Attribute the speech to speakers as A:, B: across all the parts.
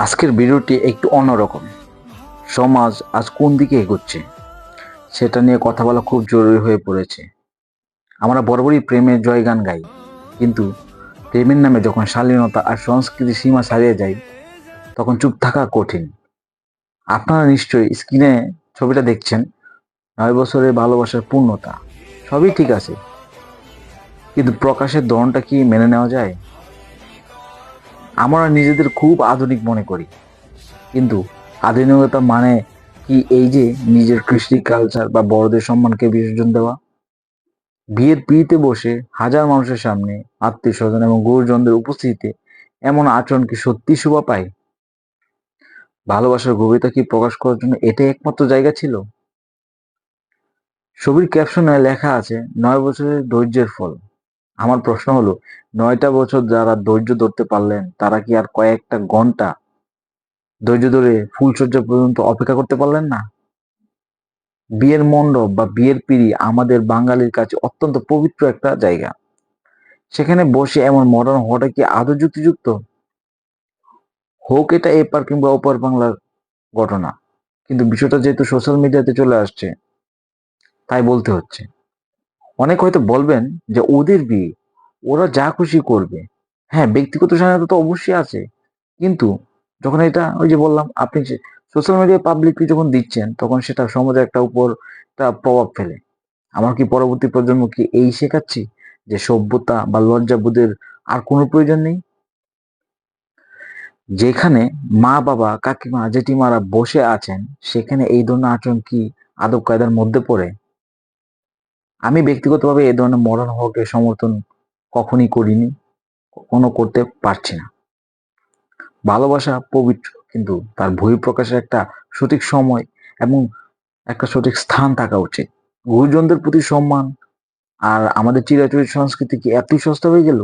A: আজকের ভিডিওটি একটু অন্যরকম। সমাজ আজ কোন দিকে এগোচ্ছে সেটা নিয়ে কথা বলা খুব জরুরি হয়ে পড়েছে। আমরা বরাবরই প্রেমের জয়গান গাই, কিন্তু প্রেমের নামে যখন শালীনতা আর সংস্কৃতির সীমা ছাড়িয়ে যায়, তখন চুপ থাকা কঠিন। আপনারা নিশ্চয়ই স্ক্রিনে ছবিটা দেখছেন। 9 বছরের ভালোবাসার পূর্ণতা, সবই ঠিক আছে, কিন্তু প্রকাশের ধরনটা কি মেনে নেওয়া যায়? আমরা নিজেদের খুব আধুনিক মনে করি, কিন্তু আধুনিকতা মানে কি এই যে নিজের কৃষ্টি কালচার বা বড়দের সম্মানকে বিসর্জন দেওয়া? বিয়ের পিঁড়িতে বসে হাজার মানুষের সামনে আত্মীয় স্বজন এবং গুরুজনদের উপস্থিতিতে এমন আচরণ কি সত্যি শোভা পায়? ভালোবাসার গভীরতা কি প্রকাশ করার জন্য এটাই একমাত্র জায়গা ছিল? ছবির ক্যাপশনে লেখা আছে 9 বছরের ধৈর্যের ফল। আমার প্রশ্ন হলো, 9টা বছর যারা ধৈর্য ধরতে পারলেন, তারা কি আর কয়েকটা ঘন্টা ধৈর্য ধরে ফুলশয্যা পর্যন্ত অপেক্ষা করতে পারলেন না? বিয়ের মণ্ডপ বা বিয়ের পিঁড়ি আমাদের বাঙালির কাছে অত্যন্ত পবিত্র একটা জায়গা। সেখানে বসে এমন মডার্ন হওয়াটা কি আদৌ যুক্তিযুক্ত? হোক এটা এপার কিংবা ওপার বাংলার ঘটনা, কিন্তু বিষয়টা যেহেতু সোশ্যাল মিডিয়াতে চলে আসছে, তাই বলতে হচ্ছে। অনেক হয়তো বলবেন যে ওদের বিয়ে, ওরা যা খুশি করবে। হ্যাঁ, ব্যক্তিগত স্বাধীনতা তো অবশ্যই আছে, কিন্তু যখন এটা ওই যে বললাম, আপনি যে সোশ্যাল মিডিয়ায় পাবলিকলি যখন দিচ্ছেন, তখন সেটা সমাজে একটা উপর একটা প্রভাব ফেলে। আমার কি পরবর্তী প্রজন্মকে এই শেখাচ্ছি যে সভ্যতা বা লজ্জাবোধের আর কোনো প্রয়োজন নেই? যেখানে মা বাবা কাকিমা জেঠিমারা বসে আছেন, সেখানে এই ধরনের আচরণ কি আদব কায়দার মধ্যে পড়ে? আমি ব্যক্তিগতভাবে এই ধরনের মডার্ন হওয়াকে সমর্থন কখনই করিনি, কখনো করতে পারছি না। ভালোবাসা পবিত্র, কিন্তু তার বহিঃপ্রকাশের একটা সঠিক সময় এবং একটা সঠিক স্থান থাকা উচিত। গুরুজনদের প্রতি সম্মান আর আমাদের চিরাচরিত সংস্কৃতি কি এতই সস্তা হয়ে গেল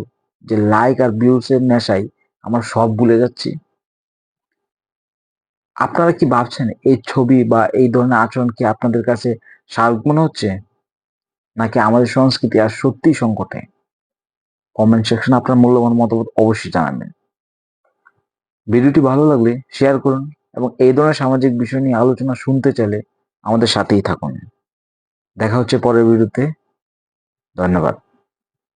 A: যে লাইক আর ভিউস এর নেশায় আমরা সব ভুলে যাচ্ছি? আপনারা কি ভাবছেন এই ছবি বা এই ধরনের আচরণ কি আপনাদের কাছে স্বাভাবিক মনে হচ্ছে, নাকি আমাদের সংস্কৃতি আর সত্যিই সংকটে? কমেন্ট সেকশনে আপনার মূল্যবান মতামত অবশ্যই জানাবেন। ভিডিওটি ভালো লাগলে শেয়ার করুন, এবং এই ধরনের সামাজিক বিষয় নিয়ে আলোচনা শুনতে চাইলে আমাদের সাথেই থাকুন। দেখা হচ্ছে পরের ভিডিওতে। ধন্যবাদ।